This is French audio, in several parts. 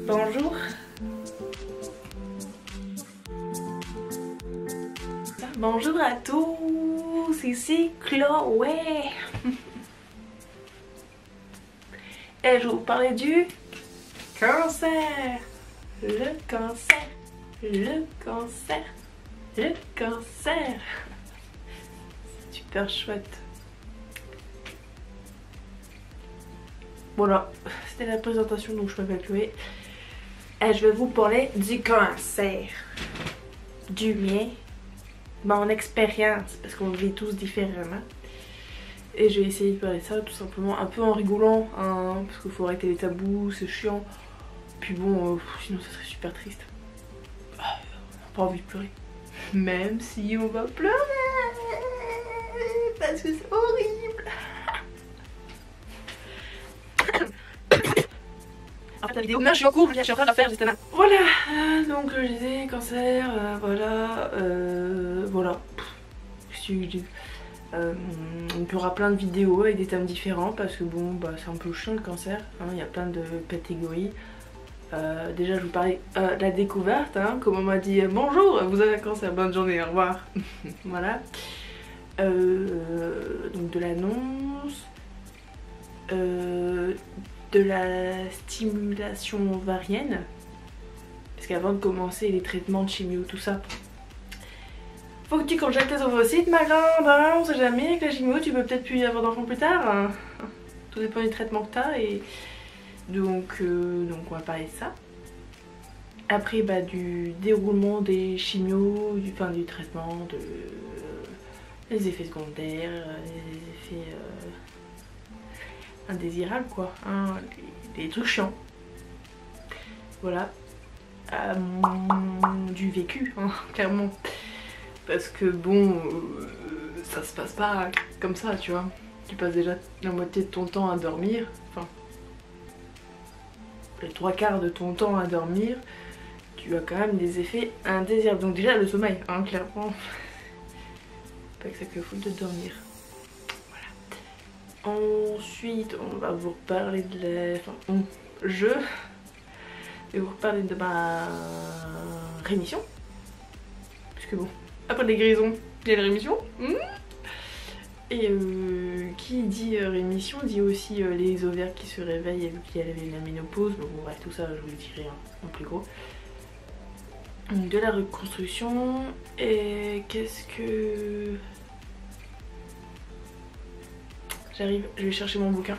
Bonjour. Bonjour à tous, ici Chloé. Et je vais vous parler du cancer. Le cancer, le cancer, le cancer. C'est super chouette. Voilà, c'était la présentation, donc je m'appelle Chloé. Et je vais vous parler du cancer. Du mien. Mon expérience, parce qu'on vit tous différemment. Et je vais essayer de parler de ça tout simplement un peu en rigolant, hein, parce qu'il faut arrêter les tabous, c'est chiant. Puis bon, sinon ça serait super triste. On n'a pas envie de pleurer. Même si on va pleurer, parce que c'est horrible. En fait la vidéo, non je suis en cours, je suis en train de la faire justement. Voilà, donc je disais cancer, voilà, voilà. Il y aura plein de vidéos avec des thèmes différents parce que bon bah c'est un peu chiant le cancer, hein, il y a plein de catégories. Déjà je vous parlais de la découverte, hein, comme on m'a dit bonjour vous avez un cancer, bonne journée, au revoir. Voilà. Donc de l'annonce, de la stimulation ovarienne, parce qu'avant de commencer les traitements de chimio tout ça, faut que tu congèles tes ovocytes ma grande, hein, on sait jamais, avec la chimio tu peux peut-être plus avoir d'enfants plus tard, hein. Tout dépend du traitement que t'as et donc on va parler de ça. Après bah du déroulement des chimios, du traitement, les effets secondaires, les effets indésirables quoi, hein, les trucs chiants. Voilà. Du vécu, hein, clairement. Parce que bon, ça se passe pas comme ça, tu vois. Tu passes déjà la moitié de ton temps à dormir, enfin, les 3/4 de ton temps à dormir, tu as quand même des effets indésirables. Donc déjà le sommeil, hein, clairement. Pas que ça que faut de dormir. Voilà. Ensuite, on va vous reparler de la... Enfin, je vais vous reparler de ma rémission. Puisque bon, après les guérisons, il y a la rémission. Et qui dit rémission dit aussi les ovaires qui se réveillent et qui avaient la ménopause. Bon bref, tout ça je vous le dirai en plus gros. Donc de la reconstruction. Et qu'est-ce que... J'arrive, je vais chercher mon bouquin.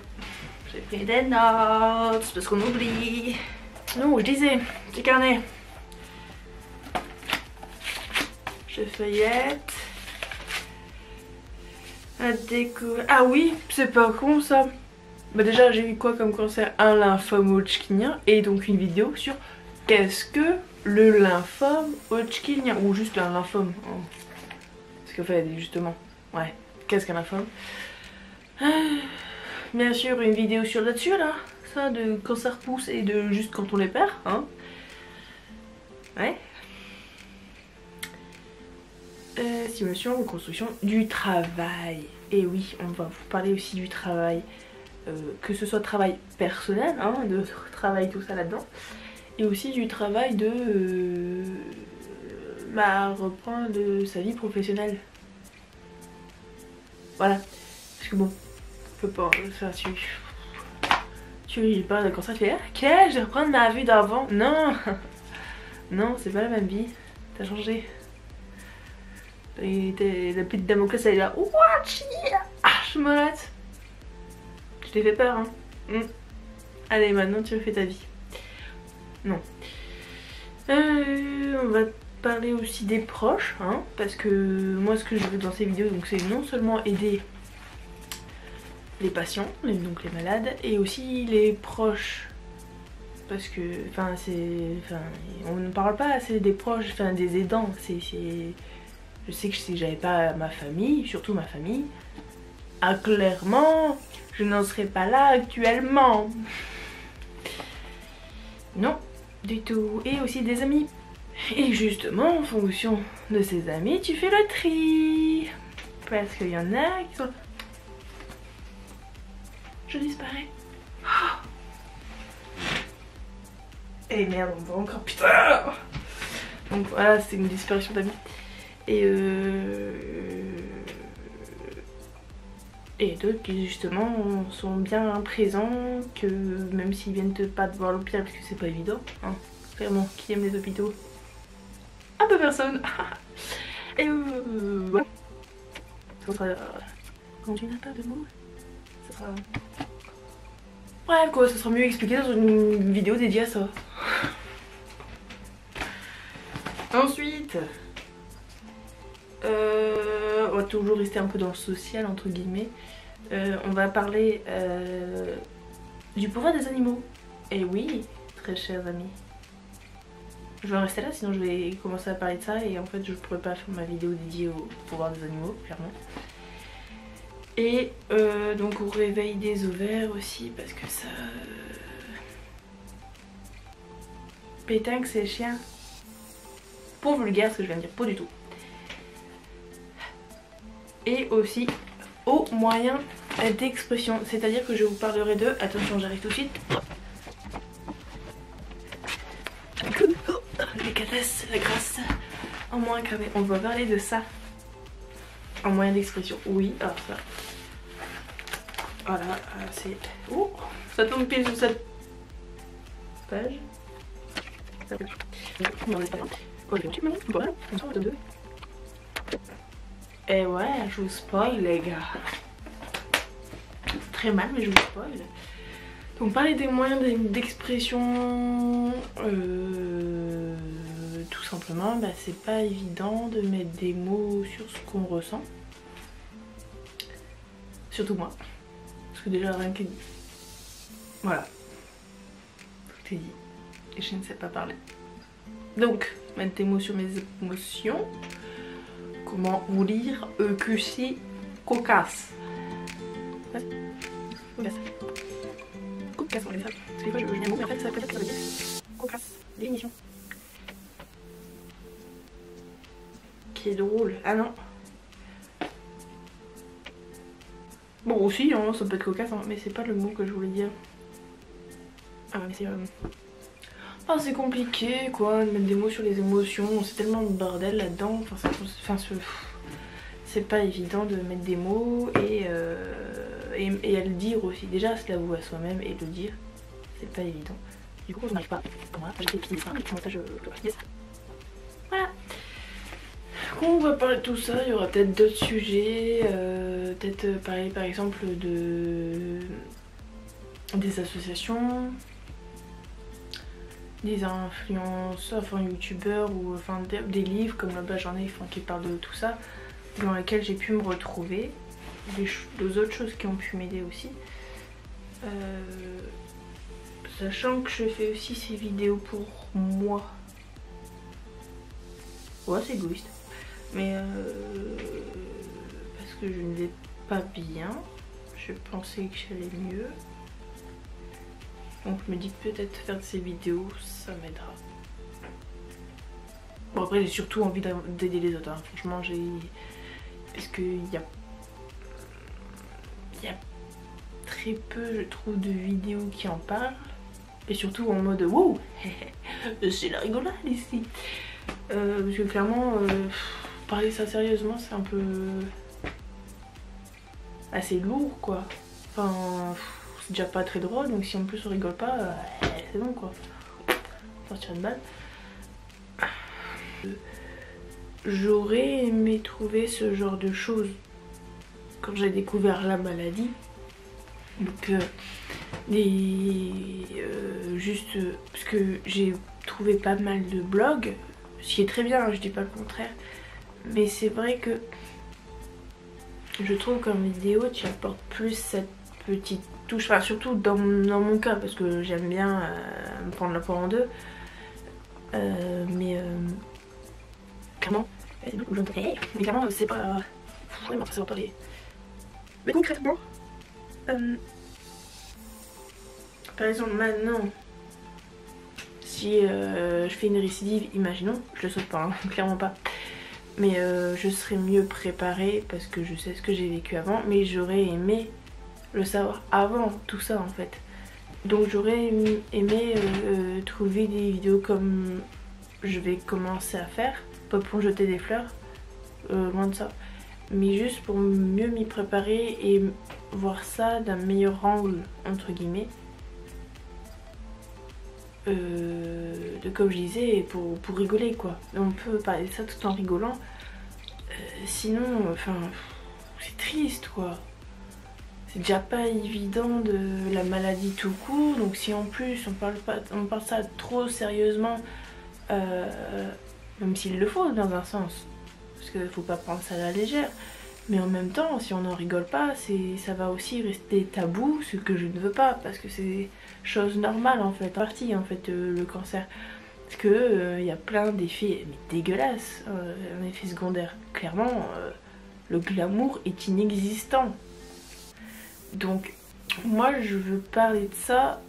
J'ai pris des notes parce qu'on oublie. Non, je disais, petit carnet. Je feuillette. Ah oui, c'est pas con ça. Bah déjà j'ai eu quoi comme cancer? Un lymphome hodgkinien et donc une vidéo sur qu'est-ce que le lymphome hodgkinien ou juste un lymphome. Hein. Parce qu'en fait justement, ouais, qu'est-ce qu'un lymphome? Bien sûr une vidéo sur là-dessus là, ça de cancer pousse et de juste quand on les perd, hein. Ouais. Stimulation, reconstruction du travail. Et oui, on va vous parler aussi du travail, que ce soit travail personnel, hein, de travail tout ça là-dedans, et aussi du travail de reprendre sa vie professionnelle. Voilà, parce que bon, on peut pas, ça tu parles de cancer, tu fais ok, je vais reprendre ma vie d'avant. Non, non, c'est pas la même vie, t'as changé. Et la petite Damoclès elle est là. What? Ah, je me rate. Je t'ai fait peur, hein. Allez, maintenant tu refais ta vie. Non. On va parler aussi des proches, hein. Parce que moi, ce que je veux dans ces vidéos, donc c'est non seulement aider les patients, donc les malades, et aussi les proches. Parce que, on ne parle pas assez des proches, enfin des aidants. Je sais que si j'avais pas ma famille, surtout ma famille, clairement, je n'en serais pas là actuellement. Non, du tout. Et aussi des amis. Et justement, en fonction de ces amis, tu fais le tri. Parce qu'il y en a qui sont... Je disparais. Et merde, on me voit encore, putain. Donc voilà, c'est une disparition d'amis. Et d'autres qui justement sont bien présents, que même s'ils viennent pas te voir à l'hôpital, parce que c'est pas évident, hein. Vraiment, qui aime les hôpitaux? Un peu personne. Et voilà. Ça sera... Quand tu n'as pas de mots, ça sera... Bref quoi, ça sera mieux expliqué dans une vidéo dédiée à ça. Ensuite, on va toujours rester un peu dans le social entre guillemets. On va parler du pouvoir des animaux. Et oui, très chers amis. Je vais en rester là, sinon je vais commencer à parler de ça et en fait je pourrais pas faire ma vidéo dédiée au pouvoir des animaux, clairement. Et donc au réveil des ovaires aussi, parce que ça... Pétinque c'est chien. Pour vulgaire ce que je viens de dire, pas du tout. Et aussi aux moyens d'expression, c'est-à-dire que je vous parlerai de... Attention, j'arrive tout de suite. Les catasses, la grâce en moins cramé. On va parler de ça en moyen d'expression. Oui, alors ça. Voilà, c'est... Oh, ça tombe pile sur cette page. Et ouais, je vous spoil les gars. Très mal mais je vous spoil. Donc parler des moyens d'expression, tout simplement, bah, c'est pas évident de mettre des mots sur ce qu'on ressent. Surtout moi. Parce que déjà rien que... Voilà. Tout est dit. Et je ne sais pas parler. Donc, mettre des mots sur mes émotions. Comment vous lire EQC cocasse. Cocasse. Cocasse, on les fait. Parce que des fois je dis un mot mais en fait ça peut être que ça veut dire cocasse. Définition. Qui est drôle. Ah non. Bon aussi hein, ça peut être cocasse hein, mais c'est pas le mot que je voulais dire. Ah mais c'est... Oh, c'est compliqué quoi de mettre des mots sur les émotions, c'est tellement de bordel là-dedans, c'est pas évident de mettre des mots et à le dire aussi. Déjà se l'avouer à soi-même et le dire, c'est pas évident. Du coup on n'arrive pas. Voilà, j'ai fini ça, et ça je yes. Voilà. On va parler de tout ça, il y aura peut-être d'autres sujets, peut-être parler par exemple des associations, des influenceurs, enfin youtubeurs ou enfin des livres comme là-bas j'en ai qui parlent de tout ça, dans lesquels j'ai pu me retrouver, des autres choses qui ont pu m'aider aussi. Sachant que je fais aussi ces vidéos pour moi. Ouais c'est égoïste. Mais parce que je ne vais pas bien, je pensais que j'allais mieux. Donc je me dis que peut-être faire de ces vidéos, ça m'aidera. Bon après j'ai surtout envie d'aider les autres, hein. Franchement j'ai... Parce qu'il y a très peu je trouve de vidéos qui en parlent. Et surtout en mode wow, c'est la rigolade ici. Parce que clairement, parler ça sérieusement c'est un peu... assez lourd quoi. Enfin... c'est déjà pas très drôle, donc si en plus on rigole pas, c'est bon quoi. Sortir une balle. J'aurais aimé trouver ce genre de choses quand j'ai découvert la maladie. Donc juste parce que j'ai trouvé pas mal de blogs, ce qui est très bien, hein, je dis pas le contraire. Mais c'est vrai que je trouve qu'en vidéo tu apportes plus cette petite touche, enfin surtout dans mon cas parce que j'aime bien me prendre la poire en deux, mais clairement c'est pas vraiment ça va parler. Mais concrètement par exemple maintenant si je fais une récidive, imaginons, je le saute pas hein, clairement pas, mais je serais mieux préparée parce que je sais ce que j'ai vécu avant, mais j'aurais aimé le savoir avant tout ça en fait. Donc j'aurais aimé trouver des vidéos comme je vais commencer à faire, pas pour jeter des fleurs, loin de ça, mais juste pour mieux m'y préparer et voir ça d'un meilleur angle entre guillemets, comme je disais, pour rigoler quoi. On peut parler de ça tout en rigolant, sinon enfin c'est triste quoi. C'est déjà pas évident de la maladie tout court, donc si en plus on parle ça trop sérieusement, même s'il le faut dans un sens, parce qu'il faut pas prendre ça à la légère, mais en même temps si on n'en rigole pas, ça va aussi rester tabou, ce que je ne veux pas, parce que c'est chose normale en fait, partie en fait le cancer, parce que y a plein d'effets dégueulasses, un effet secondaire, clairement le glamour est inexistant. Donc moi je veux parler de ça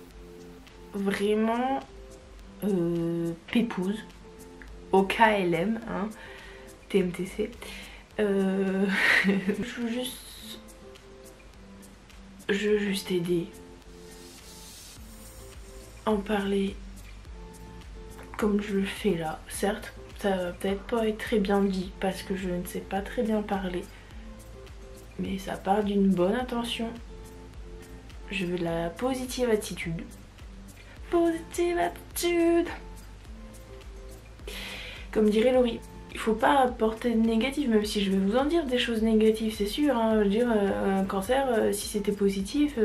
vraiment pépouze, au KLM, hein, TMTC. Je veux juste aider, en parler comme je le fais là. Certes, ça va peut-être pas être très bien dit parce que je ne sais pas très bien parler, mais ça part d'une bonne intention. Je veux de la positive attitude. Positive attitude. Comme dirait Laurie, il faut pas apporter de négatif, même si je vais vous en dire des choses négatives, c'est sûr. Hein. Je veux dire, un cancer, si c'était positif,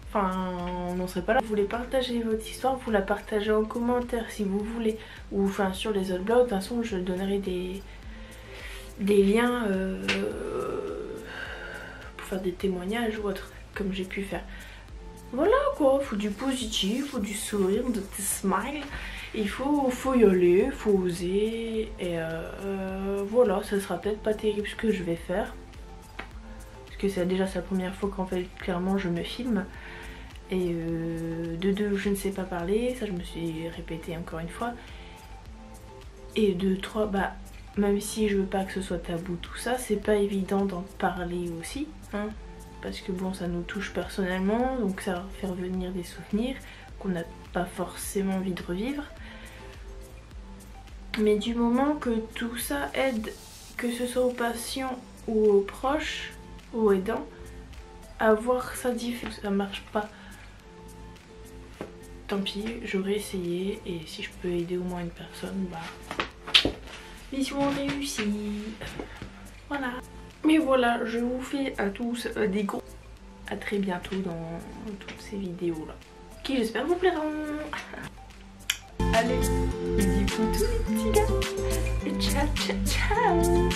enfin, on n'en serait pas là. Vous voulez partager votre histoire, vous la partagez en commentaire si vous voulez. Ou enfin sur les autres blogs, de toute façon, je donnerai des liens pour faire des témoignages ou autre, comme j'ai pu faire. Voilà quoi, faut du positif, faut du sourire, de petit smile. Il faut y aller, faut oser. Et voilà, ça sera peut-être pas terrible ce que je vais faire. Parce que c'est déjà la première fois qu'en fait, clairement, je me filme. Et de deux, je ne sais pas parler, ça je me suis répété encore une fois. Et de trois, bah, même si je veux pas que ce soit tabou tout ça, c'est pas évident d'en parler aussi, hein. Parce que bon, ça nous touche personnellement, donc ça va faire venir des souvenirs qu'on n'a pas forcément envie de revivre. Mais du moment que tout ça aide, que ce soit aux patients ou aux proches, aux aidants, à voir ça différent, ça marche pas, tant pis, j'aurais essayé, et si je peux aider au moins une personne, bah, mission réussie. Voilà. Mais voilà, je vous fais à tous des gros... À très bientôt dans toutes ces vidéos là, qui j'espère vous plairont. Allez, bisous tous les petits gars. Et ciao ciao ciao.